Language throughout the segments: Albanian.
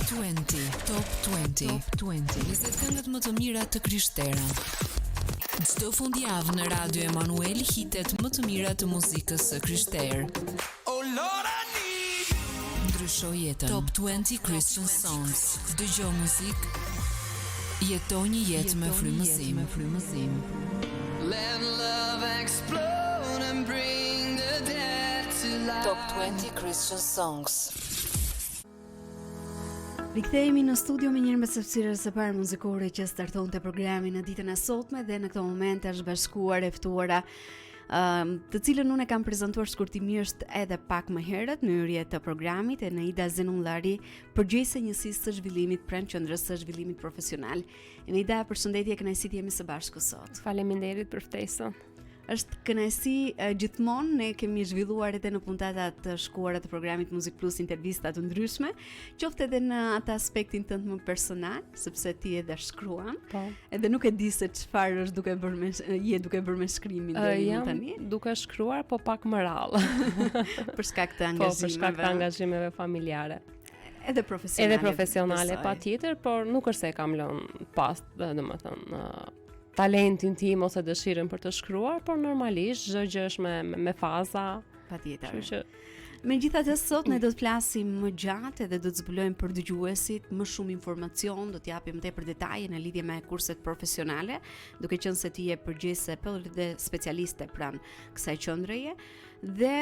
20, Top 20, Top 20. 20 këngët më të mira të Krishterën. Çdo fundjavë në Radio Emanuel hitet më të mira të muzikës së Krishterë. Oh Lord, I need. Ndrysho jetën. Top 20 Christian Songs. Dëgjoj muzikë. Jeto një jetë me frymëzim. Let love explode and bring the dead to life. Top 20 Christian Songs. Rikthehemi në studio me njërë mbështetësirës së parë muzikore që startonte programin në ditën e sotme dhe në këto momente është bashkuar e ftuara, të cilën unë e kam prezantuar shkurtimisht edhe pak më herët në hyrje të programit, Eneida Zenullari, përgjegjëse njësisë së zhvillimit pranë qendrës së zhvillimit profesional. Eneida, përshëndetje, kënaqësi të jemi së bashku sot. Faleminderit për ftesën. Është kënaqësi gjithmonë, ne kemi zhvilluar edhe në puntatat të shkuara të programit Muzik Plus intervista të ndryshme, qoftë edhe në atë aspektin tënd më personal, sepse ti edhe shkruan. Po. Edhe nuk e di se çfarë është duke bërë me shkrimin deri më tani. Jam duke shkruar, po pak më rallë. Për shkak të Po, për shkak të angazhimeve familjare. Edhe profesionale. Patjetër, por nuk është se e kam lënë pas, domethënë, talentin tim ose dëshirën për të shkruar, por normalisht çdo gjë është me faza. Patjetër. Kështu që megjithatë sot ne do të flasim më gjatë dhe do të zbulojmë për dëgjuesit më shumë informacion, do t'japim tepër detaje në lidhje me kurset profesionale, duke qenë se ti je përgjegjëse por dhe specialiste pranë kësaj qendreje. Dhe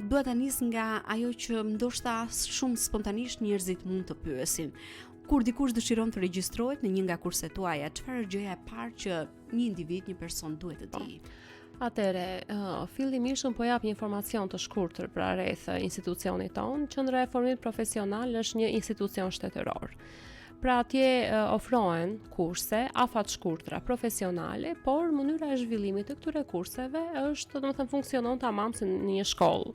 dua ta nis nga ajo që ndoshta shumë spontanisht njerëzit mund të pyesin. Kur dikush dëshiron të regjistrohet në një nga kurset tuaja, çfarë është gjëja e parë që një individ, një person duhet të di? atëre, fillimisht po jap një informacion të shkurtër pra rreth institucionit tonë. Qendra e formimit profesional është një institucion shtetëror. Pra atje ofrohen kurse afat shkurtra profesionale, por mënyra e zhvillimit të këtyre kurseve është, domethënë, funksionon tamam si në një shkollë.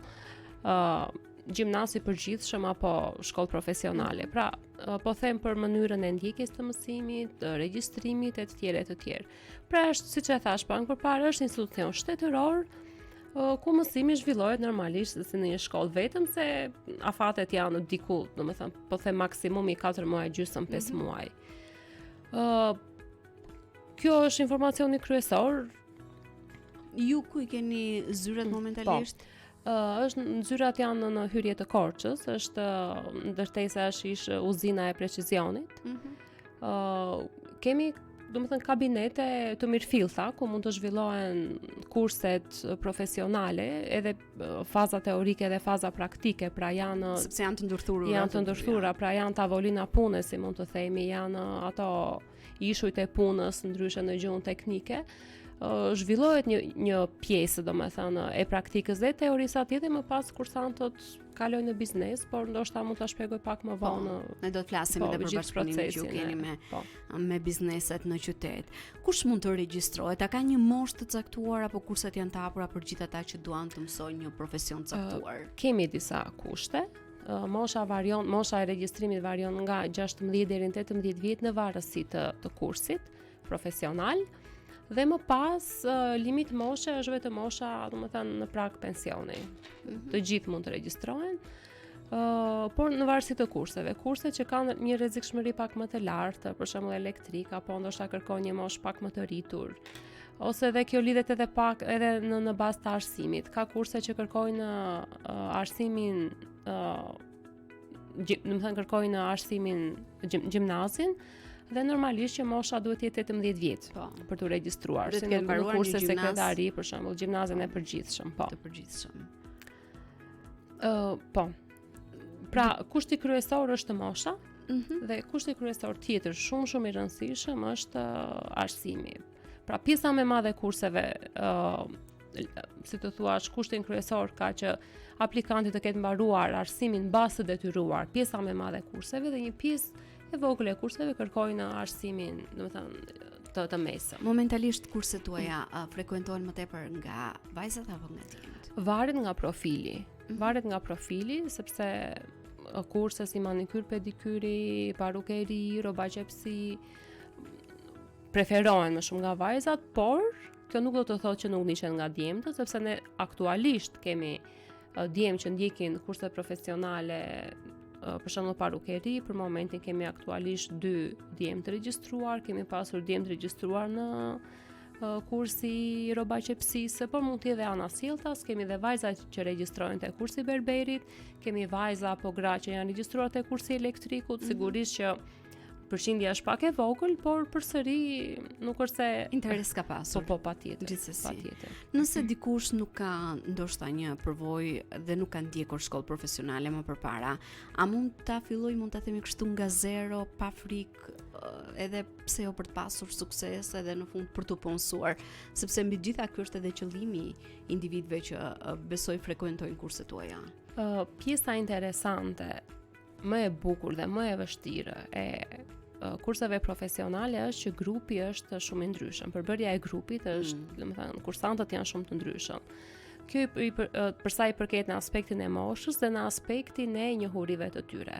Gjimnaz i përgjithshëm apo shkollë profesionale. Pra, po them për mënyrën e ndjekjes të mësimit, të regjistrimit e të tjerë. Pra, është, siç e thash pak përpara, është institucion shtetëror ku mësimi zhvillohet normalisht si në një shkollë, vetëm se afatet janë diku, domethënë, po them maksimumi 4 muaj gjysmë, 5 muaj. Kjo është informacioni kryesor. Ju ku i keni zyrat momentalisht? Është zyrat janë në hyrje të Korçës, është ndërtesa është ish uzina e precizionit. Kemi, domethënë, kabinete të mirëfillta ku mund të zhvillohen kurset profesionale, edhe faza teorike dhe faza praktike, pra janë sepse janë të ndërthurura. Janë të ndërthurura, pra janë tavolina pune, si mund të themi, janë ato ishujt e punës ndryshe në gjuhën teknike. Zhvillohet një pjesë, domethënë, e praktikës dhe teorisë atje, dhe më pas kursantët kalojnë në biznes, por ndoshta mund ta shpjegoj pak më vonë. Ne do të flasim edhe për bashkëpunimin që keni me bizneset në qytet. Kush mund të regjistrohet? A ka një moshë të caktuar apo kurset janë të hapura për gjithë ata që duan të mësojnë një profesion të caktuar? Kemi disa kushte. Mosha e regjistrimit varion nga 16 deri në 18 vjet në varësi të kursit profesional. Dhe më pas, limit moshe është vetëm mosha, domethënë, në prag pensioni. Të gjithë mund të regjistrohen, por në varësi të kurseve. Kurse që kanë një rrezikshmëri pak më të lartë, për shembull elektrik, apo ndoshta kërkojnë një moshë pak më të rritur. Ose edhe kjo lidhet edhe pak edhe në bazë të arsimit. Ka kurse që kërkojnë arsimin, domethënë kërkojnë arsimin gjimnazin, dhe normalisht që mosha duhet të jetë 18 vjet për të regjistruar. Si në kurse sekretari, për shembull, gjimnazin e përgjithshëm, Të përgjithshëm. Po. Pra, kushti kryesor është mosha, dhe kushti kryesor tjetër shumë i rëndësishëm është arsimi. Pra, pjesa më e madhe e kurseve, si të thuash, kushtin kryesor ka që aplikanti të ketë mbaruar arsimin bazë të detyruar, pjesa më e madhe e kurseve, dhe një pjesë e vogël e kurseve kërkojnë arsimin, domethënë, të mesëm. Momentalisht kurset tuaja frekuentohen më tepër nga vajzat apo nga djemtë? Varet nga profili, sepse kurse si manikyr, pedikyri, parukeri, robagjepsi preferohen më shumë nga vajzat, por kjo nuk do të thotë që nuk nishen nga djemtët, sepse ne aktualisht kemi djemë që ndjekin kurse profesionale për shembull parukeri, për momentin kemi aktualisht 2 djemë të regjistruar, kemi pasur djemë të regjistruar në kursi i robaqepsisë, por mund të jetë edhe ana sjelltas, kemi dhe vajza që regjistrojnë te kursi i berberit, kemi vajza apo gra që janë regjistruar te kursi i elektrikut, sigurisht që përqindja është pak e vogël, por përsëri nuk është se interes ka pasur. Po, patjetër. Gjithsesi. Patjetër. Nëse dikush nuk ka ndoshta një përvojë dhe nuk ka ndjekur shkollë profesionale më përpara, a mund ta themi kështu nga zero, pa frikë, edhe pse jo për të pasur sukses edhe në fund për të punësuar, sepse mbi gjitha ky është edhe qëllimi i individëve që besoj frekuentojnë kurset tuaja. Pjesa interesante, më e bukur dhe më e vështirë e kurseve profesionale është që grupi është shumë i ndryshëm. Përbërja e grupit është, domethënë, kursantët janë shumë të ndryshëm. Kjo për sa i përket në aspektin e moshës dhe në aspektin e njohurive të tyre.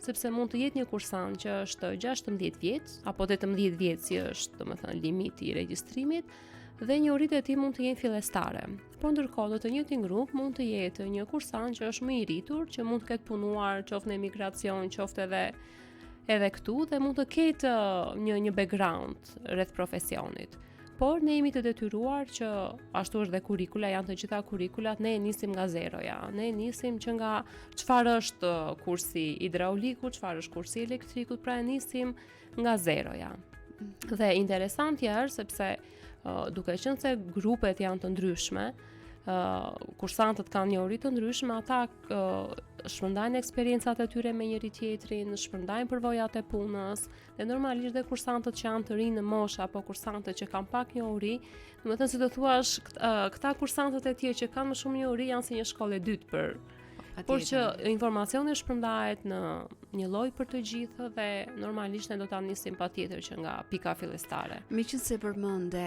Sepse mund të jetë një kursant që është 16 vjeç apo 18 vjeç si është, domethënë, limiti i regjistrimit, dhe njohuritë e tij mund të jenë fillestare. Por ndërkohë në të njëjtin grup mund të jetë një kursant që është më i rritur, që mund të ketë punuar qoftë në emigracion, qoftë edhe këtu, dhe mund të ketë një background rreth profesionit. Por ne jemi të detyruar që ashtu është dhe kurrikula, janë të gjitha kurrikulat, ne nisim nga zeroja. Ne nisim që nga çfarë është kursi hidrauliku, çfarë është kursi elektrikut, pra nisim nga zeroja. Dhe interesantja është sepse duke qenë se grupet janë të ndryshme, kursantët kanë njohuri të ndryshme, ata shpërndajnë eksperiencat e tyre me njëri tjetrin, shpërndajnë përvojat e punës, dhe normalisht dhe kursantët që janë të rinë në moshë apo kursantët që kanë pak njohuri, domethënë si të thuash, këta kursantët e tjerë që kanë më shumë njohuri janë si një shkollë e dytë por që informacioni shpërndahet në një lloj për të gjithë dhe normalisht ne do ta nisim patjetër që nga pika fillestare. Meqense përmende,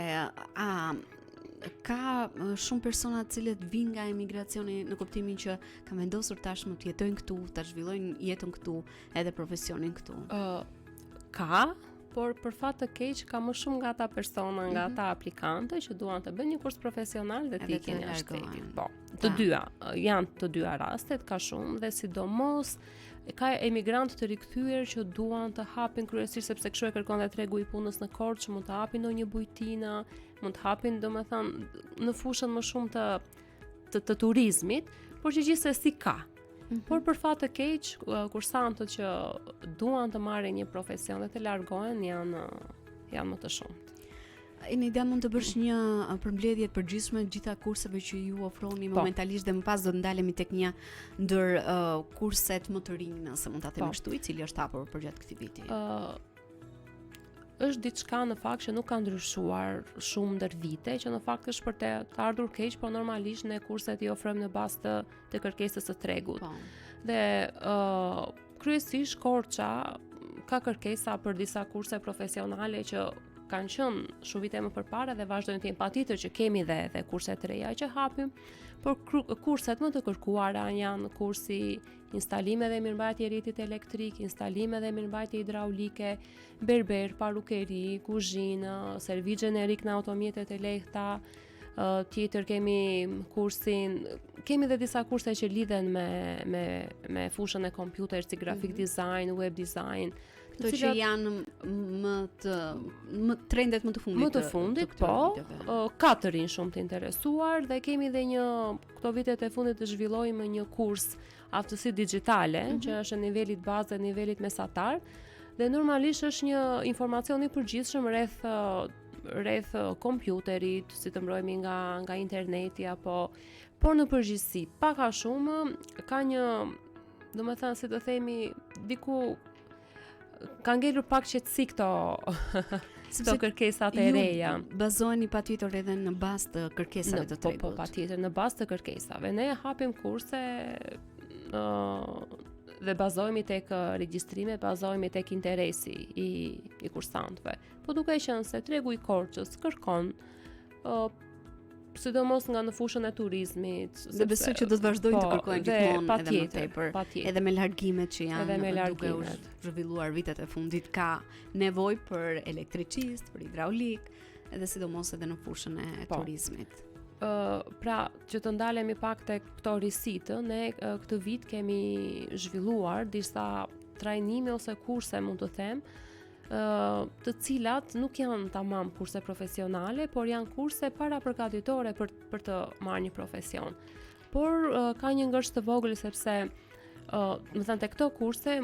ka shumë persona të cilët vinë nga emigracioni në kuptimin që kanë vendosur tashmë të jetojnë këtu, ta zhvillojnë jetën këtu, edhe profesionin këtu. Ka, por për fat të keq ka më shumë nga ata persona, nga ata aplikantë që duan të bëjnë një kurs profesional dhe të ikin jashtë shtetit. Po, janë të dyja rastet, ka shumë, dhe sidomos ka emigrantë të rikthyer që duan të hapin kryesisht sepse kështu e kërkon dhe tregu i punës në Korçë, mund të hapin ndonjë bujtinë, mund të hapin domethënë në fushën më shumë të turizmit, por që gjithsesi ka. Por për fat të keq, kursantët që duan të marrin një profesion dhe të largohen janë më të shumtë. Në ide mund të bësh një përmbledhje të përgjithshme të gjitha kurseve që ju ofroni momentalisht dhe më pas do të ndalemi tek një ndër kurset më të rinj, nëse mund ta themi kështu, i cili është hapur përgjatë këtij viti. Është diçka në fakt që nuk ka ndryshuar shumë ndër vite, që në fakt është për të ardhur keq, por normalisht ne kurset i ofrojmë në bazë të kërkesës së tregut. Dhe kryesisht Korça ka kërkesa për disa kurse profesionale që kanë qenë shumë vite më përpara dhe vazhdojnë të jenë, patjetër që kemi dhe kurse të reja që hapim, por kurset më të kërkuara janë kursi instalime dhe mirëmbajtje rrjetit elektrik, instalime dhe mirëmbajtje hidraulike, berber, parukeri, kuzhinë, servic gjenerik në automjetet e lehta. Tjetër kemi dhe disa kurse që lidhen me fushën e kompjuterit, si graphic design, web design, Këto që janë trendet më të fundit. Më të fundit, po, ka të rinj shumë të interesuar dhe kemi dhe këto vitet e fundit të zhvillojmë një kurs aftësi digjitale, që është në nivelit bazë dhe nivelit mesatar, dhe normalisht është një informacion i përgjithshëm rreth kompjuterit, si të mbrojmë nga interneti por në përgjithësi pak a shumë ka një, domethënë si të themi, diku ka ngelur pak qetësi këto kërkesat e reja. Ju bazoheni patjetër edhe në bazë të kërkesave të tregut. Po, patjetër në bazë të kërkesave. Ne hapim kurse dhe bazohemi tek regjistrime, bazohemi tek interesi i kursantëve. Po duke qenë se tregu i Korçës kërkon sidomos nga në fushën e turizmit, dhe besoj që do të vazhdojnë të kërkojnë gjithmonë edhe më tepër, edhe me largimet që janë duke u zhvilluar vitet e fundit, ka nevojë për elektricist, për hidraulik, edhe sidomos edhe në fushën e turizmit. pra që të ndalemi pak tek këto risitë, ne këtë vit kemi zhvilluar disa trajnime ose kurse, mund të them, të cilat nuk janë tamam kurse profesionale, por janë kurse parapërgatitore për të marrë një profesion. Por ka një ngërsh të vogël sepse më thënë te këto kurse,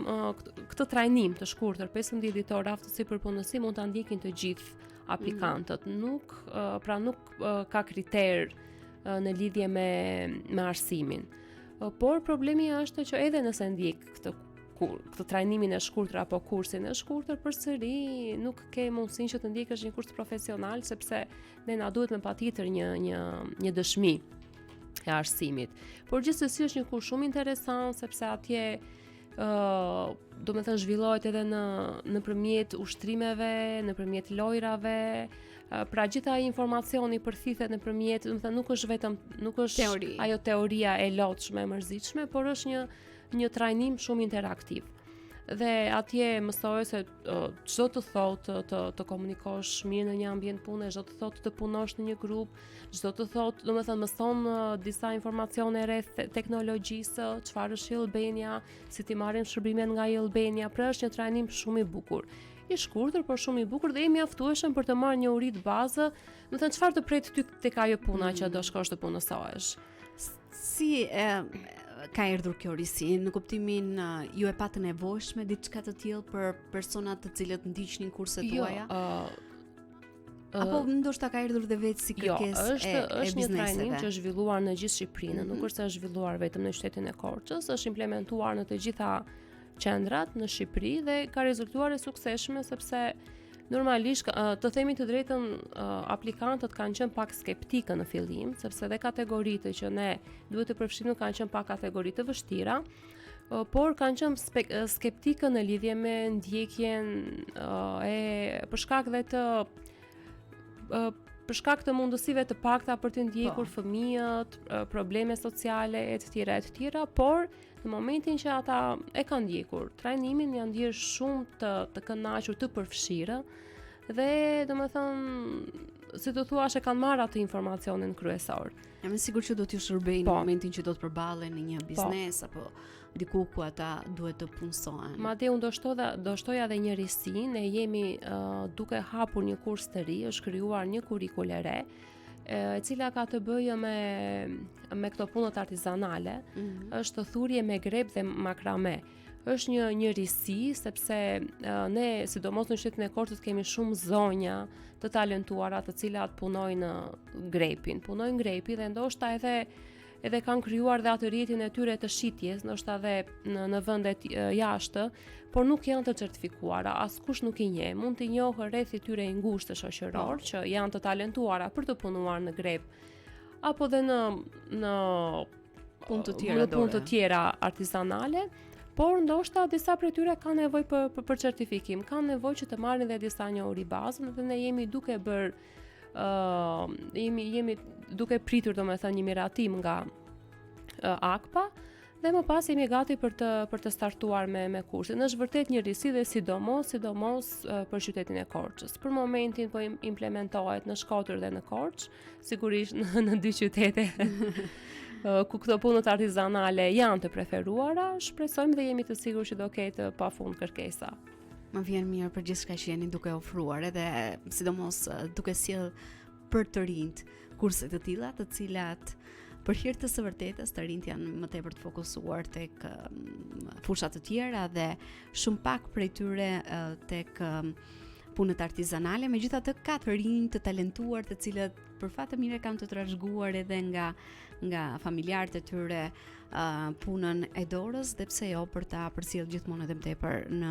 këtë trajnim të shkurtër 15 ditor aftësi për punësi mund ta ndjekin të gjithë aplikantët. Nuk ka kriter në lidhje me arsimin. Por problemi është që edhe nëse ndjek këtë trajnimin e shkurtër apo kursin e shkurtër, përsëri nuk ke mundësinë që të ndjekësh një kurs profesional sepse ne na duhet me patjetër një dëshmi e arsimit. Por gjithsesi është një kurs shumë interesant sepse atje do me thënë zhvillohet edhe nëpërmjet ushtrimeve, nëpërmjet lojrave, pra gjitha informacioni përthithet nëpërmjet, do të thënë nuk është Teori. Ajo teoria e lotshme e mërzitshme, por është një trajnim shumë interaktiv. Dhe atje mësohet se çdo të thotë të komunikosh mirë në një ambient pune, çdo të thotë të punosh në një grup, çdo të thotë, domethënë mëson disa informacione rreth teknologjisë, çfarë është Yellbenia, si ti marrim shërbimet nga Yellbenia, pra është një trajnim shumë i bukur. I shkurtër, por shumë i bukur dhe i mjaftueshëm për të marrë një uri të bazë, domethënë çfarë të pret ty tek ajo puna që do shkosh të punësohesh. Si ka erdhur kjo risi, në kuptimin ju e patë nevojshme diçka të tillë për personat të cilët ndiqnin kurset tuaja? Apo ndoshta ka erdhur dhe vetë si kërkesë e është një trajnim bizneseve? që është zhvilluar në gjithë Shqipërinë, nuk është se është zhvilluar vetëm në qytetin e Korçës, është implementuar në të gjitha qendrat në Shqipëri dhe ka rezultuar e suksesshme sepse normalisht të themi të drejtën aplikantët kanë qenë pak skeptikë në fillim, sepse dhe kategoritë që ne duhet të përfshijmë kanë qenë pak kategori të vështira, por kanë qenë skeptikë në lidhje me ndjekjen për shkak të mundësive të pakta për të ndjekur fëmijët, probleme sociale etj, por në momentin që ata e kanë ndjekur trajnimin, janë ndjerë shumë të kënaqur, të përfshirë dhe domethënë si të thuash e kanë marrë atë informacionin kryesor. Jam e sigurt që do t'ju shërbejnë në momentin që do të përballen në një biznes apo diku ku ata duhet të punësohen. Madje unë do shtoja edhe një risi, ne jemi duke hapur një kurs të ri, është krijuar një kurrikul e re, e cila ka të bëjë me këto punët artizanale, është thurje me grep dhe makrame. Është një risi sepse ne sidomos në qytetin e Korçës kemi shumë zonja të talentuara të cilat punojnë grepin dhe ndoshta edhe kanë krijuar dhe atë rrjetin e tyre të shitjes, ndoshta edhe në vendet jashtë, por nuk janë të certifikuara, askush nuk i njeh. Mund t'i njohë rreth i tyre i ngushtë shoqëror që janë të talentuara për të punuar në grep apo dhe në punë të tjera artizanale, por ndoshta disa prej tyre kanë nevojë për certifikim, kanë nevojë që të marrin dhe disa njohuri bazën dhe ne jemi duke bërë jemi duke pritur domethënë një miratim nga AKPA dhe më pas jemi gati për të startuar me kursin. Është vërtet një risi dhe sidomos për qytetin e Korçës. Për momentin po implementohet në Shkodër dhe në Korçë, sigurisht në dy qytete ku këto punët artizanale janë të preferuara, shpresojmë dhe jemi të sigurt që do ketë pafund kërkesa. Më vjen mirë për gjithçka që jeni duke ofruar edhe sidomos duke sjell për të rinjt kurse të tilla, të cilat për hir të së vërtetës të rinjt janë më tepër të fokusuar tek fusha të tjera dhe shumë pak prej tyre tek punët artizanale, megjithatë ka të rinj të talentuar të cilët për fat të mirë kanë të trashëguar edhe nga familjarët e tyre punën e dorës dhe pse jo për ta përcjellë gjithmonë edhe më tepër në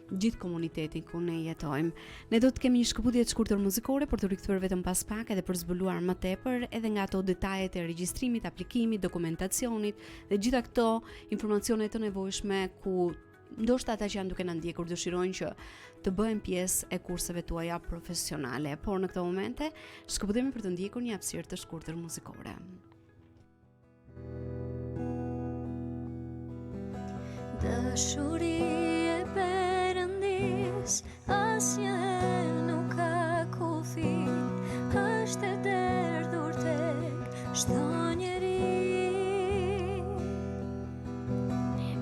gjithë komunitetin ku ne jetojmë. Ne do të kemi një shkëputje të shkurtër muzikore për të rikthyer vetëm pas pak edhe për zbuluar më tepër edhe nga ato detajet e regjistrimit, aplikimit, dokumentacionit dhe gjitha këto informacione të nevojshme ku ndoshta ata që janë duke na ndjekur dëshirojnë që të bëhen pjesë e kurseve tuaja profesionale, por në këto momente shkëputemi për të ndjekur një hapësirë të shkurtër muzikore. Dashuri e Perëndis asnjëherë nuk ka kufi, është e derdhur tek çdo njeri.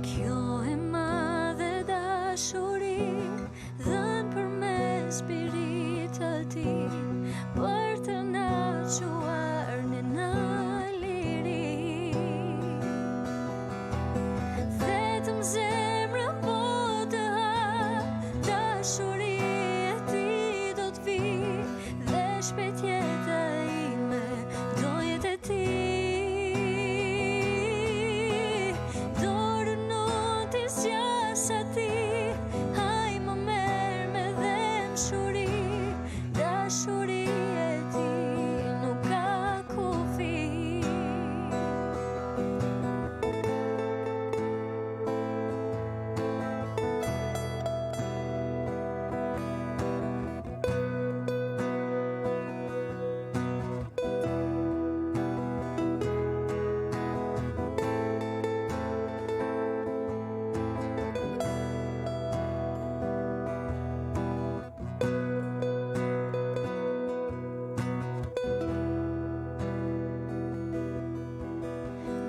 Kjo e madhe dashuri dhën përmes spirit të tij për të na çuar në liri. Vetëm zemra po të hap, dashuria e tij do të vi dhe shpejt jeta ime do jetë e tij. Dorën unë t'i zgjas atij, haj më merr me dhenshuri, dashuria e tij nuk ka kufi.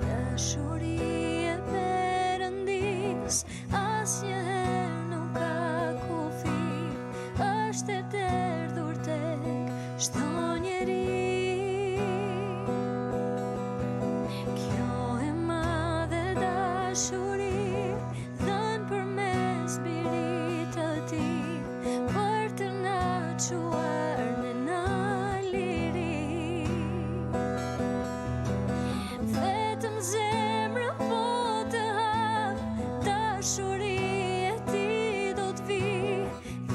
Dashuria e Perëndis asnjëherë nuk ka kufi, është e derdhur tek çdo njeri. Kjo e madhe dashuri dhën përmes spirit të tij për të na çuar në liri. Vetëm zemra po të hap, dashuria e tij do të vi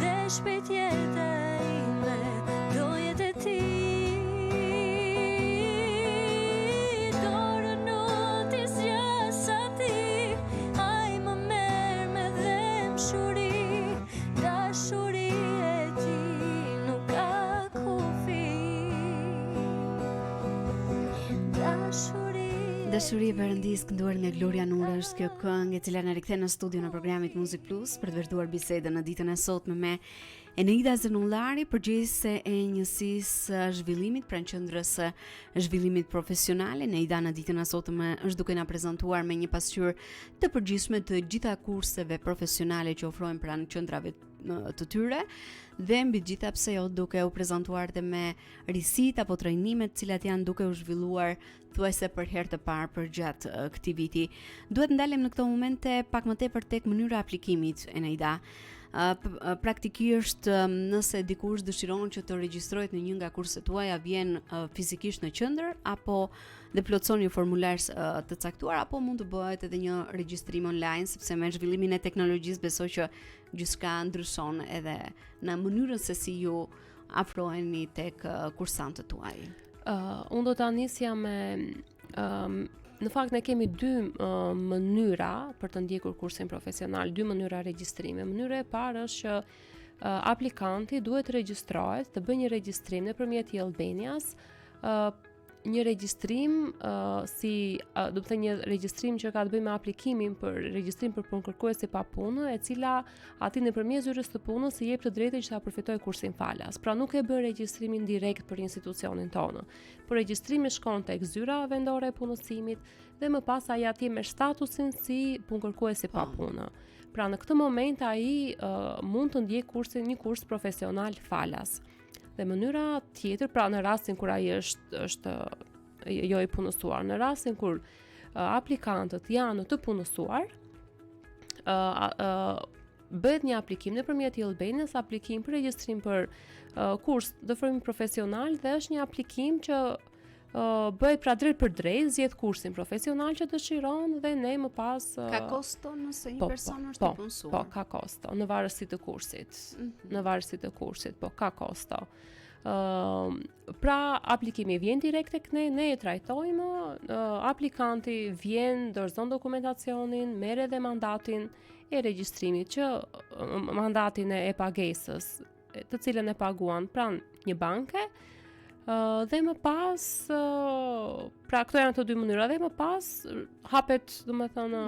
dhe shpejt jeta ime do jetë e tij. Dorën unë t'i zgjas atij, haj më merr me dhenshuri, dashuria e tij nuk ka kufi. Dashuri e Perëndis kënduar nga Gloria Nura është kjo këngë e cila na rikthen në studio në programit Music Plus për të vërtetuar bisedën në ditën e sotme me Eneida Zenullari, përgjegjëse e njësisë zhvillimit pranë qendrës së zhvillimit profesional. Eneida në ditën e sotme është duke na prezantuar me një pasqyrë të përgjithshme të gjitha kurseve profesionale që ofrohen pranë qendrave të tyre dhe mbi gjitha pse jo duke u prezantuar dhe me risit apo trajnimet cilat janë duke u zhvilluar thuajse për herë të parë për gjatë këtij viti. Duhet ndalem në këto momente pak më tepër tek mënyra e aplikimit, Eneida. Praktikisht nëse dikush dëshiron që të regjistrohet në një nga kurset tuaja, vjen fizikisht në qendër apo dhe plotson një formular të caktuar, apo mund të bëhet edhe një regjistrim online, sepse me zhvillimin e teknologjisë besoj që gjithçka ndryshon edhe në mënyrën se si ju afroheni tek kursantët tuaj. Unë do ta nisja me në fakt ne kemi dy mënyra për të ndjekur kursin profesional, dy mënyra regjistrimi. Mënyra e parë është që aplikanti duhet të regjistrohet, të bëjë një regjistrim nëpërmjet Albanias, një regjistrim do të thënë një regjistrim që ka të bëjë me aplikimin për regjistrim për punëkërkuesi pa punë, e cila aty nëpërmjet zyrës të punës i jep të drejtë që ta përfitojë kursin falas. Pra nuk e bën regjistrimin direkt për institucionin tonë. Por regjistrimi shkon tek zyra vendore e punësimit dhe më pas ai atje me statusin si punëkërkuesi pa punë. Pra në këtë moment ai mund të ndjek një kurs profesional falas. Dhe mënyra tjetër, pra në rastin kur ai është jo i punësuar, në rastin kur aplikantët janë të punësuar, bëhet një aplikim nëpërmjet Albanias, aplikim për regjistrim për kurs të formim profesional dhe është një aplikim që bëhet pra drejt për drejt, zgjedh kursin profesional që dëshiron dhe ne më pas ka kosto nëse një person është i punësuar. Po, ka kosto në varësi të kursit. Në varësi të kursit, po ka kosto. Pra aplikimi vjen direkt tek ne e trajtojmë, aplikanti vjen, dorëzon dokumentacionin, merr edhe mandatin e regjistrimit, që mandatin e pagesës, të cilën e paguan pranë një banke. Dhe më pas, pra këto janë të dy mënyra, dhe më pas hapet, domethënë,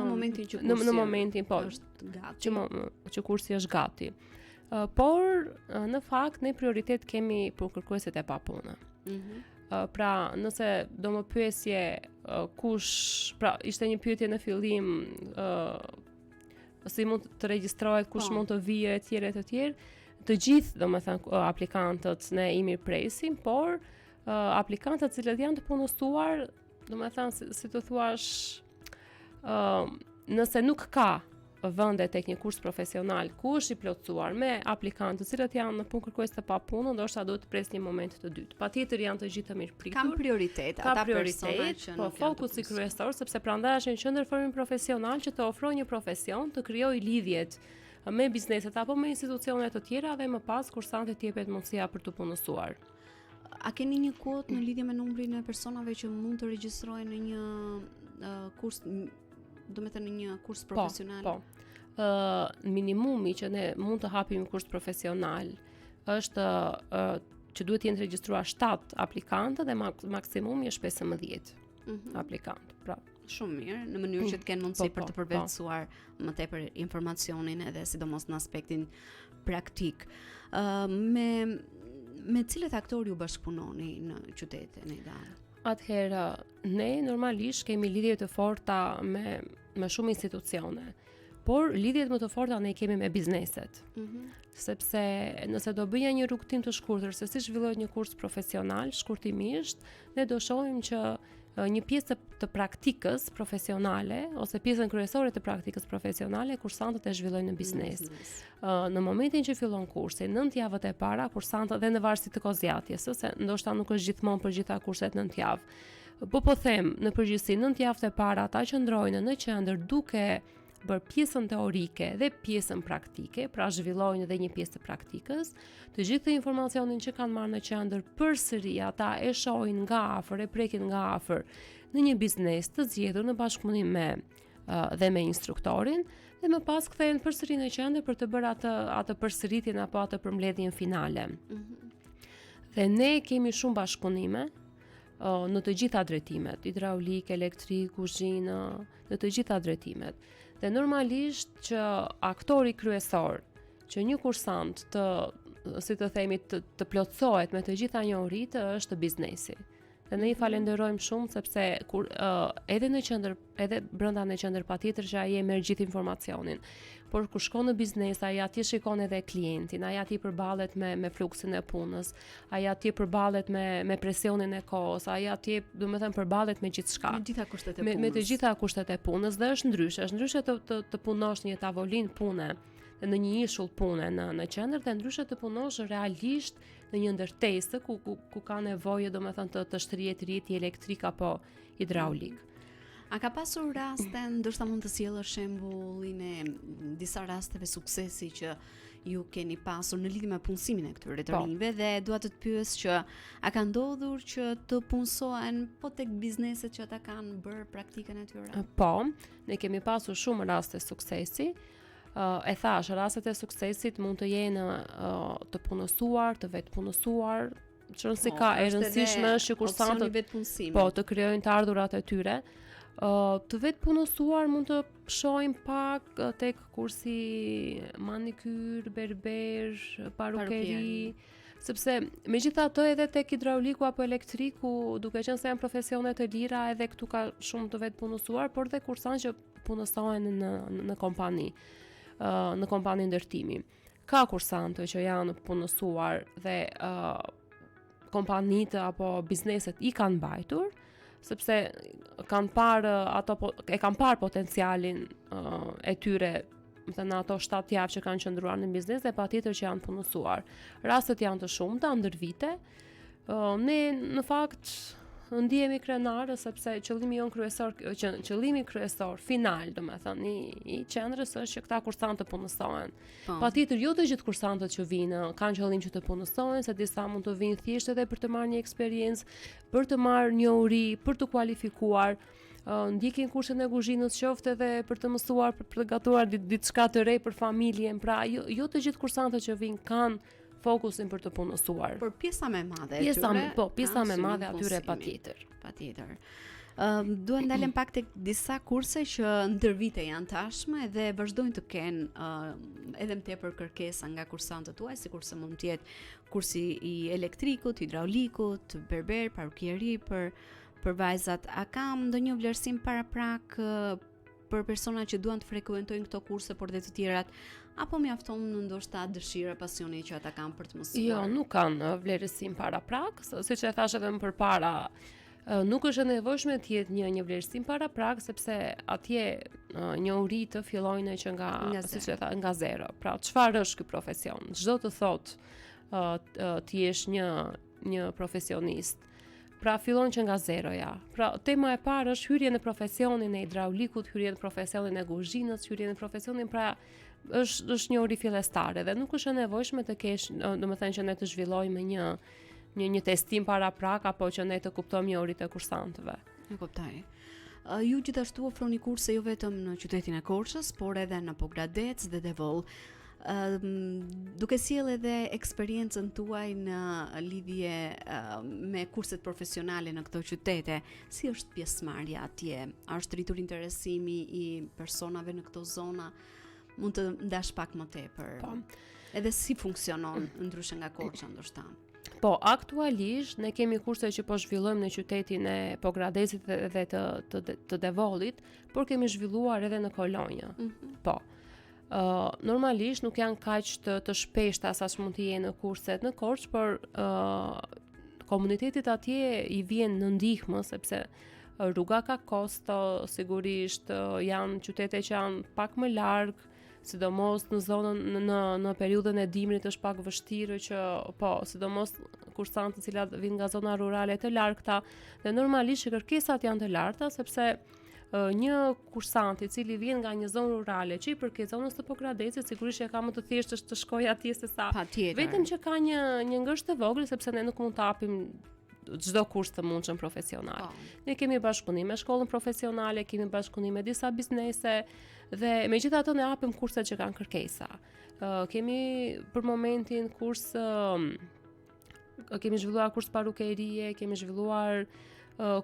në momentin që kursi është gati, që kursi është gati. Por në fakt ne prioritet kemi për kërkuesit e papunë. Pra, nëse do më pyesje kush, pra ishte një pyetje në fillim si mund të regjistrohet, kush mund të vijë etj. Të gjithë, domethënë, aplikantët ne I mirëpresim, por aplikantët cilët janë të punësuar, domethënë si të thuash, nëse nuk ka vende tek një kurs profesional ku është I plotësuar me aplikantë të cilët janë në punë kërkues të papunë, ndoshta duhet të pres një moment të dytë. Patjetër janë të gjithë të mirëpritur. Kam prioritet, ata persona që po fokusi kryesor, sepse prandaj është një qendër formimi profesional që të ofrojë një profesion, të krijojë lidhjet me bizneset apo me institucione të tjera dhe më pas kursantët jepet mundësia për të punësuar. A keni një kuotë në lidhje me numrin e personave që mund të regjistrohen në një kurs, domethënë në një kurs profesional? Po. Minimumi që ne mund të hapim kurs profesional është që duhet të jenë regjistruar 7 aplikantë dhe maksimumi është 15 aplikantë. Pra, shumë mirë, në mënyrë që të kenë mundësi për të përvetësuar më tepër informacionin edhe sidomos në aspektin praktik. Me cilët aktorë ju bashkëpunoni në qytetin e Ida? Atëherë, ne normalisht kemi lidhje të forta me shumë institucione, por lidhjet më të forta ne kemi me bizneset. Sepse nëse do bëja një rrugtim të shkurtër se si zhvillohet një kurs profesional, shkurtimisht, ne do shohim që një pjesë të praktikës profesionale ose pjesën kryesore të praktikës profesionale kursantët e zhvillojnë në biznes. Në momentin që fillon kursi, 9 javët e para kursantët dhe në varësi të kozjatjes, se ndoshta nuk është gjithmonë për gjitha kurset 9 javë. Po them, në përgjithësi 9 javët e para ata qëndrojnë në qendër duke bërë pjesën teorike dhe pjesën praktike, pra zhvillojnë edhe një pjesë të praktikës. Të gjithë informacionin që kanë marrë në qendër përsëri ata e shohin nga afër, e prekin nga afër në një biznes të zgjedhur në bashkëpunim dhe me instruktorin, dhe më pas kthehen përsëri në qendër për të bërë atë përsëritjen apo atë përmbledhjen finale. Dhe ne kemi shumë bashkëpunime në të gjitha drejtimet, hidraulik, elektrik, kuzhinë, në të gjitha drejtimet. Dhe normalisht që aktori kryesor që një kursant të plotësohet me të gjitha njohuritë është biznesi. Dhe ne I falenderojmë shumë sepse edhe brenda në qendër patjetër që ai e merr gjithë informacionin. Por kur shkon në biznes, ai atje shikon edhe klientin, ai atje përballet me fluksin e punës, ai atje përballet me presionin e kohës, ai atje, domethënë, përballet me gjithçka. Me gjitha kushtet e punës. Me të gjitha kushtet e punës dhe është ndryshe të punosh një tavolinë pune në një ishull pune në qendër dhe ndryshe të punosh realisht në një ndërtesë ku ka nevojë domethënë të shtrihet rrjeti elektrik apo hidraulik. A ka pasur raste, ndoshta mund të sjellësh shembullin e disa rasteve suksesi që ju keni pasur në lidhje me punësimin e këtyre të rinjve dhe dua të pyes që a ka ndodhur që të punësohen tek bizneset që ata kanë bërë praktikën e tyre? Po, ne kemi pasur shumë raste suksesi. E thash, rastet e suksesit mund të jenë të punësuar, të vetë punësuar, që nësi ka e rëndësishme është që kursantët të krijojnë të ardhurat e tyre. Të vetë punësuar mund të shohim pak tek kursi manikyr, berber, parukeri, sepse megjithatë edhe tek hidrauliku apo elektriku, duke qenë se janë profesione të lira, edhe këtu ka shumë të vetë punësuar, por dhe kursantë që punësohen në kompani. Në kompani ndërtimi. Ka kursantë që janë punësuar dhe kompanitë apo bizneset I kanë mbajtur, sepse kanë parë potencialin e tyre, në ato 7 javë që kanë qëndruar në biznes dhe patjetër që janë punësuar. Rastet janë të shumta ndër vite. Ne në fakt ndihemi krenarë sepse qëllimi kryesor final, domethënë I qendrës është që këta kursantë të punësohen. Patjetër jo të gjithë kursantët që vinë kanë qëllim që të punësohen, se disa mund të vinë thjesht edhe për të marrë një eksperiencë, për të marrë njohuri, për të kualifikuar, ndjekin kursin e kuzhinës qoftë edhe për të mësuar, për të gatuar diçka të re për familjen. Pra jo të gjithë kursantët që vinë kanë fokusin për të punësuar. Por pjesa më e madhe e tyre. Pjesa më e madhe atyre patjetër. Duhet ndalem pak tek disa kurse që ndër vite janë tashme dhe vazhdojnë të kenë edhe më tepër kërkesa nga kursantët tuaj, sikurse mund të jetë kursi i elektrikut, hidraulikut, berber, parukeri për vajzat. A kam ndonjë vlerësim paraprak për persona që duan të frekuentojnë këto kurse, por dhe të tjerat, apo mjafton ndoshta dëshira, pasioni që ata kanë për të mësuar? Jo, nuk kanë vlerësim paraprak, siç e thash edhe më përpara. Nuk është e nevojshme të jetë një vlerësim paraprak, sepse atje njohuri të fillojnë që nga zero. Pra, çfarë është ky profesion? Çdo të thotë ti jesh një profesionist. Pra fillon që nga zeroja. Pra tema e parë është hyrje në profesionin e hidraulikut, hyrje në profesionin e kuzhinës, hyrje në profesionin, pra është njohuri fillestare dhe nuk është e nevojshme të kesh, domethënë që ne të zhvillojmë një testim paraprak apo që ne të kuptojmë njohuritë e kursantëve. E kuptoj. Ju gjithashtu ofroni kurse jo vetëm në qytetin e Korçës, por edhe në Pogradec dhe Devoll. Duke sjell edhe eksperiencën tuaj në lidhje me kurset profesionale në këto qytete, si është pjesëmarrja atje? A është rritur interesimi i personave në këto zona? Mund të ndash pak më tepër? Po. Edhe si funksionon ndryshe nga Korça ndoshta? Po, aktualisht ne kemi kurse që po zhvillojmë në qytetin e Pogradecit dhe të Devollit, por kemi zhvilluar edhe në Kolonjë. Po. Normalisht nuk janë kaq të shpeshta sa që mund të jenë në kurset në Korçë, por komunitetit atje i vjen në ndihmë, sepse rruga ka kosto, sigurisht janë qytete që janë pak më larg, sidomos në zonën në periudhën e dimrit është pak vështirë që sidomos kursantët të cilat vinë nga zona rurale të largta, dhe normalisht që kërkesat janë të larta, sepse një kursant i cili vjen nga një zonë rurale që i përket zonës të Pogradecit, sigurisht që ka më të thjeshtë të shkojë atje se sa vetëm që ka një ngësht të vogël, sepse ne nuk mund të hapim çdo kurs të mundshëm profesional. Ne kemi bashkëpunim me shkollën profesionale, kemi bashkëpunim me disa biznese dhe megjithatë ne hapim kurset që kanë kërkesa. Kemi për momentin kemi zhvilluar kurs parukerie, kemi zhvilluar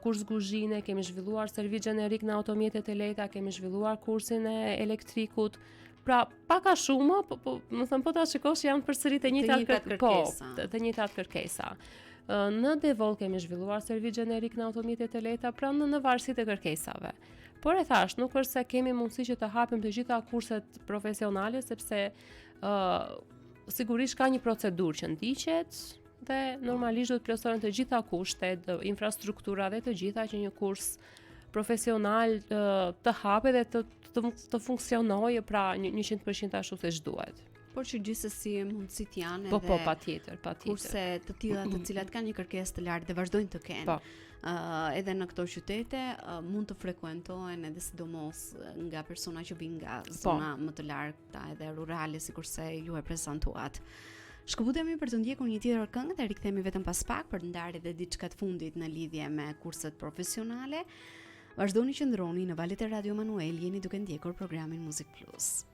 kurs kuzhine, kemi zhvilluar servit gjenerik në automjetet e lehta, kemi zhvilluar kursin e elektrikut. Pra, pak a shumë, më thënë po ta shikosh janë përsëri të njëjtat kërkesa. Në Devoll kemi zhvilluar servit gjenerik në automjetet e lehta, pra në varësi të kërkesave. Por e thash, nuk është se kemi mundësi që të hapim të gjitha kurset profesionale, sepse sigurisht ka një procedurë që ndiqet, dhe normalisht do të plotësohen të gjitha kushtet, infrastruktura dhe të gjitha që një kurs profesional të hapet dhe të funksionojë, pra 100% ashtu siç duhet. Por që gjithsesi mundësit janë edhe patjetër. Kurse të tilla të cilat kanë një kërkesë të lartë dhe vazhdojnë të kenë. Edhe në këto qytete mund të frekuentohen edhe sidomos nga persona që vinë nga zona më të largta edhe rurale, sikurse ju e prezantuat. Shkëputemi për të ndjekur një tjetër këngë dhe rikthehemi vetëm pas pak për të ndarë edhe diçka të fundit në lidhje me kurset profesionale. Vazhdoni që ndroni në valët e Radio Emanuel, jeni duke ndjekur programin Muzik Plus.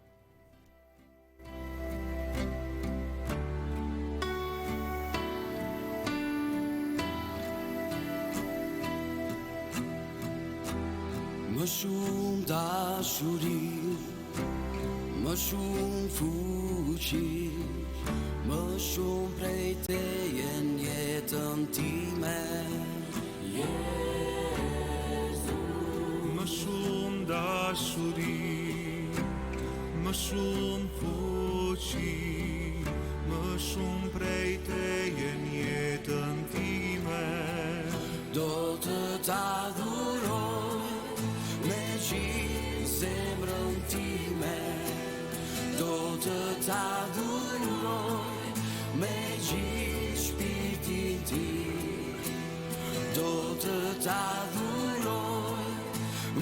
Më shumë dashuri, më shumë fuqi, më shumë prej teje në jetën time. Më shumë dashuri, më shumë fuqi, më shumë prej teje në jetën time. Do të ta adhuroj me gjithë zemrën time. Do të ta adhuroj me gjithë shpirtin tim. Do të ta adhuroj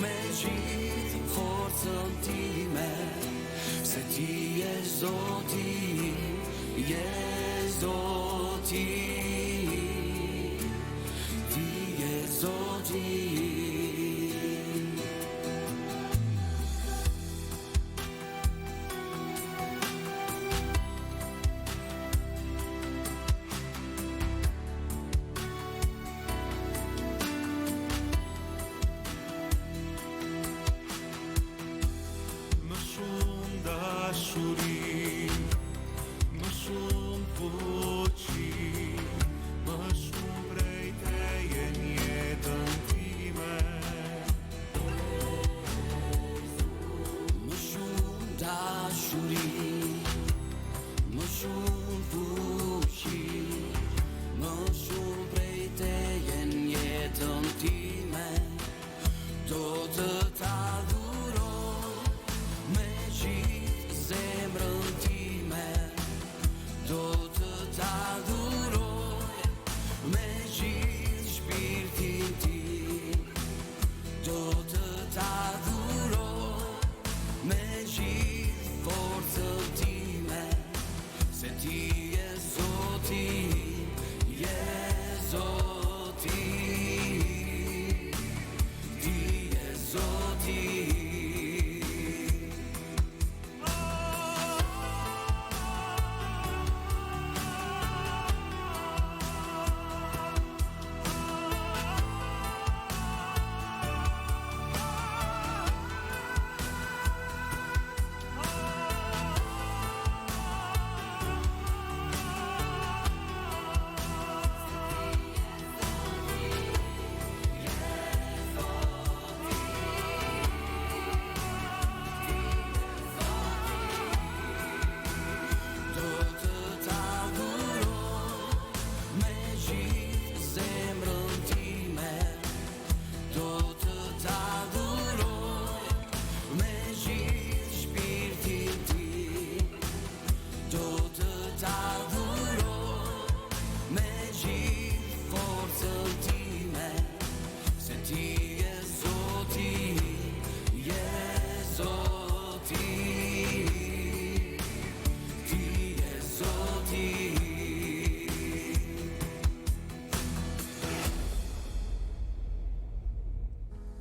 me gjithë forcën time. Se ti je Zoti, je Zoti. Ti je Zoti. shumë fuqi, më shumë prej teje n'jetën time, do të ta adhuroj me gjithë zemrën time, do të ta adhuroj me gjithë shpirtin tim, do të ta adhuroj me gjithë forcën time, se ti je Zoti, je Zoti, ti je Zoti.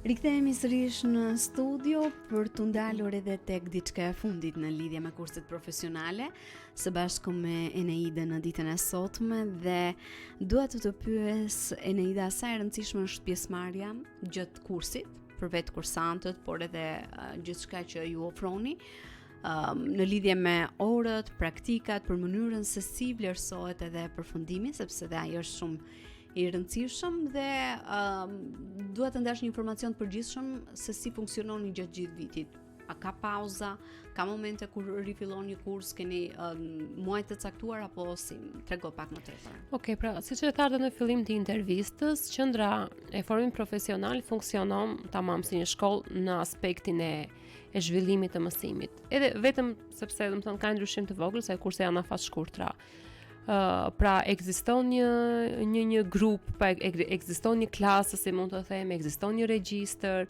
Rikthehemi sërish në studio për të ndalur edhe tek diçka e fundit në lidhje me kurset profesionale, së bashku me Eneida në ditën e sotme, dhe dua të pyes Eneida, sa e rëndësishme është pjesëmarrja gjatë kursit për vetë kursantët, por edhe gjithçka që ju ofroni në lidhje me orët, praktikat, për mënyrën se si vlerësohet edhe përfundimi, sepse dhe ai është shumë i rëndësishëm, dhe dua të ndash një informacion të përgjithshëm se si funksiononi gjatë gjithë vitit. A ka pauza, ka momente kur rifillon një kurs, keni muaj të caktuar apo si? Trego pak më tepër. Okej, pra, siç e thartë në fillim të intervistës, qendra e formimit profesional funksionon tamam si një shkollë në aspektin e zhvillimit të mësimit. Edhe vetëm sepse domethënë ka ndryshim të vogël se kurset janë afat shkurtra. Pra ekziston një grup, pra ekziston një klasë, si mund të them, ekziston një regjistër,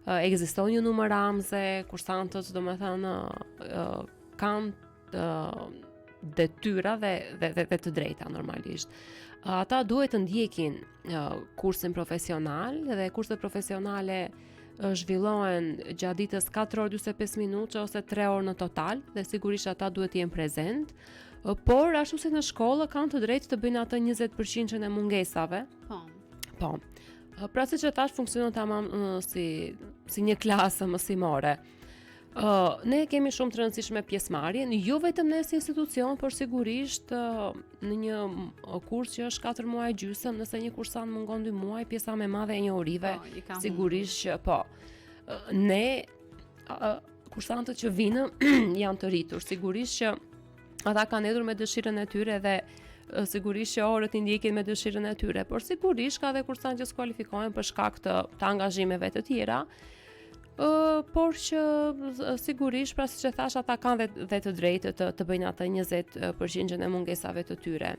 ekziston një numër ramze, kursantët domethënë kanë detyra dhe të drejta normalisht. Ata duhet të ndjekin kursin profesional, dhe kurset profesionale zhvillohen gjatë ditës 4 orë 45 minuta ose 3 orë në total, dhe sigurisht ata duhet të jenë prezent. Por ashtu si në shkollë kanë të drejtë të bëjnë atë 20% e mungesave. Po. Pra siç e thash, funksionon tamam si një klasë mësimore. Ne kemi shumë të rëndësishme pjesëmarrjen, jo vetëm në institucion, por sigurisht në një kurs që është 4 muaj gjysmë, nëse një kursant mungon 2 muaj, pjesa më e madhe e njohurive, sigurisht që po. Ne kursantët që vinë janë të rritur, sigurisht që ata kanë ardhur me dëshirën e tyre, dhe sigurisht që orët i ndjekin me dëshirën e tyre, por sigurisht ka dhe kursantë që skualifikohen për shkak të angazhimeve të tjera, por që sigurisht, pra siç e thash, ata kanë dhe të drejtë të bëjnë atë 20% e mungesave të tyre.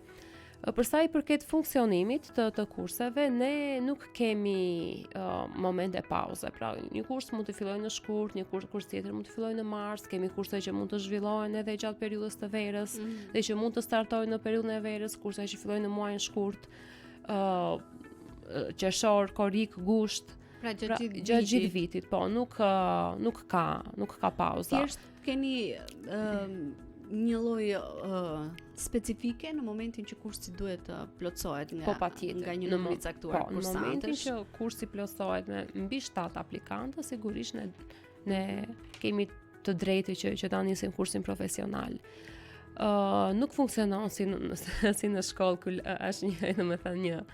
Për sa i përket funksionimit të kurseve, ne nuk kemi momente pauze. Pra, një kurs mund të fillojë në shkurt, një kurs tjetër mund të fillojë në mars, kemi kurse që mund të zhvillohen edhe gjatë periudhës të verës, dhe që mund të startojnë në periudhën e verës, kurse që fillojnë në muajin shkurt, qershor, korrik, gusht. Pra gjatë gjithë vitit, po, nuk ka pauza. Thjesht keni një lloj specifike në momentin që kursi duhet të plotësohet nga një numër i caktuar kursantësh. Në momentin që kursi plotësohet me mbi 7 aplikantë, sigurisht ne kemi të drejtë që ta nisim kursin profesional. Nuk funksionon si në shkollë, ku është një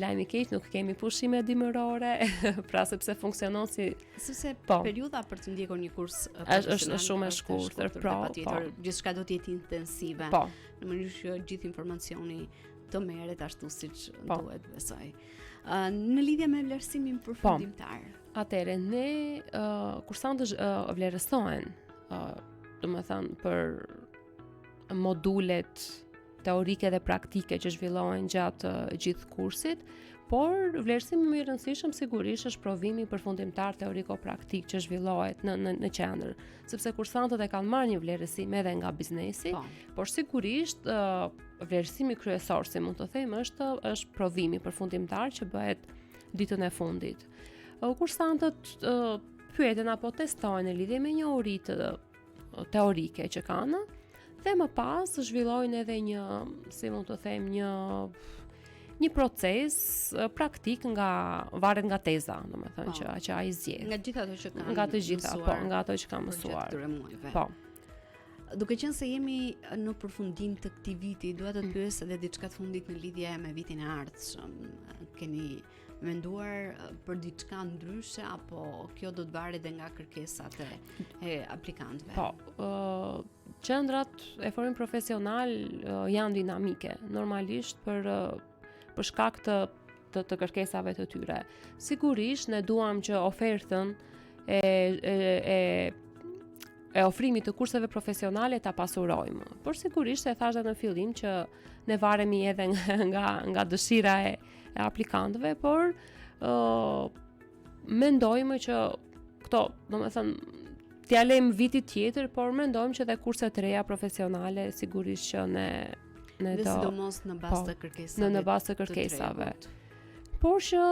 lajm i keq, nuk kemi pushime dimërore, pra sepse funksionon si sepse po. periudha për të ndjekur një kurs Është shumë e shkurtër, pra, patjetër, po. gjithçka do të jetë intensive. Po. Në mënyrë që gjithë informacioni të merret ashtu siç Po. duhet, besoj. Në lidhje me vlerësimin përfundimtar. Atëre, ne kursantët vlerësohen, domethënë për modulet teorike dhe praktike që zhvillohen gjatë gjithë kursit, por vlerësimi më i rëndësishëm sigurisht është provimi përfundimtar teoriko-praktik që zhvillohet në qendër, sepse kursantët e kanë marrë një vlerësim edhe nga biznesi, Po. por sigurisht vlerësimi kryesor, si mund të them, është provimi përfundimtar që bëhet ditën e fundit. Kursantët pyeten apo testojnë në lidhje me njohuritë teorike që kanë, dhe më pas zhvillojnë edhe një, si mund të them, një proces praktik varet nga teza, domethënë Po. që ai zgjedh. Nga gjithë ato që kanë Nga të gjitha, po, mësuar nga ato që kanë për gjatë mësuar. këtyre muajve. Po. Duke qenë se jemi në përfundim të këtij viti, dua të të pyes edhe diçka të fundit në lidhje me vitin e ardhshëm. Keni menduar për diçka ndryshe apo kjo do të varet edhe nga kërkesat e aplikantëve? Po, qendrat e formimit profesional janë dinamike, normalisht për shkak të kërkesave të tyre. Sigurisht ne duam që ofertën e ofrimit të kurseve profesionale ta pasurojmë. Por sigurisht e thash edhe në fillim që ne varemi edhe nga dëshira e aplikantëve, por mendojmë që këto, domethënë t'ja lejmë vitit tjetër, por mendojmë që dhe kurset të reja profesionale sigurisht që ne Dhe do sidomos në bazë po, të kërkesave. në bazë të kërkesave. tregut. Por që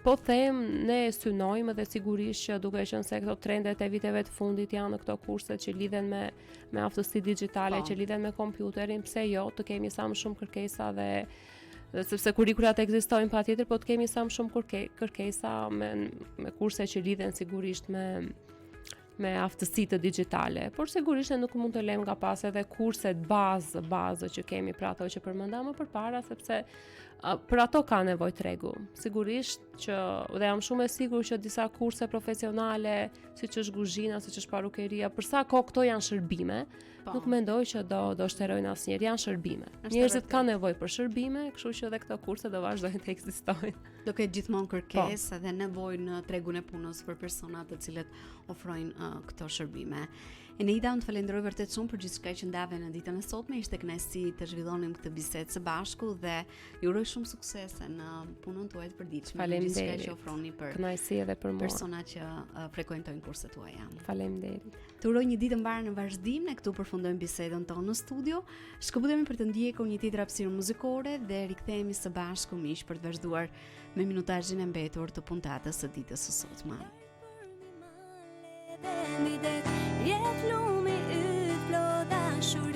po them, ne synojmë dhe sigurisht që duke qenë se këto trendet e viteve të fundit janë në këto kurset që lidhen me aftësi digjitale, Po. që lidhen me kompjuterin, pse jo, të kemi sa më shumë kërkesa dhe sepse kurrikulat ekzistojnë patjetër, po të kemi sa më shumë kërkesa me kurse që lidhen sigurisht me aftësi të digjitale, por sigurisht ne nuk mund të lëmë nga pas edhe kurset bazë që kemi për ato që përmenda më përpara, sepse për ato ka nevojë tregu. Sigurisht që dhe jam shumë e sigurt që disa kurse profesionale, siç është kuzhina, siç është parukeria, për sa kohë këto janë shërbime, Po. nuk mendoj që do shterojnë asnjëherë, janë shërbime. Është Njerëzit vërtet. kanë nevojë për shërbime, kështu që edhe këto kurse do vazhdojnë të ekzistojnë. Do ketë gjithmonë kërkesë dhe nevojë në tregun e punës për persona të cilët ofrojnë këto shërbime. Eneida, unë të falenderoj vërtet shumë për gjithçka që ndave në ditën e sotme. Ishte kënaqësi të zhvillonim këtë bisedë së bashku dhe ju uroj shumë suksese në punën tuaj të përditshme. Faleminderit. Gjithçka që ofroni për Kënaqësi edhe për mua. persona që frekuentojnë kurset tuaja. Faleminderit. Të uroj një ditë mbarë në vazhdim. Ne këtu përfundojmë bisedën tonë në studio. Shkëputemi për të ndjekur një tjetër hapësirë muzikore dhe rikthehemi së bashku miq për të vazhduar me minutazhin e mbetur të puntatës së ditës së sotme. Jetë lumi yt blå dashur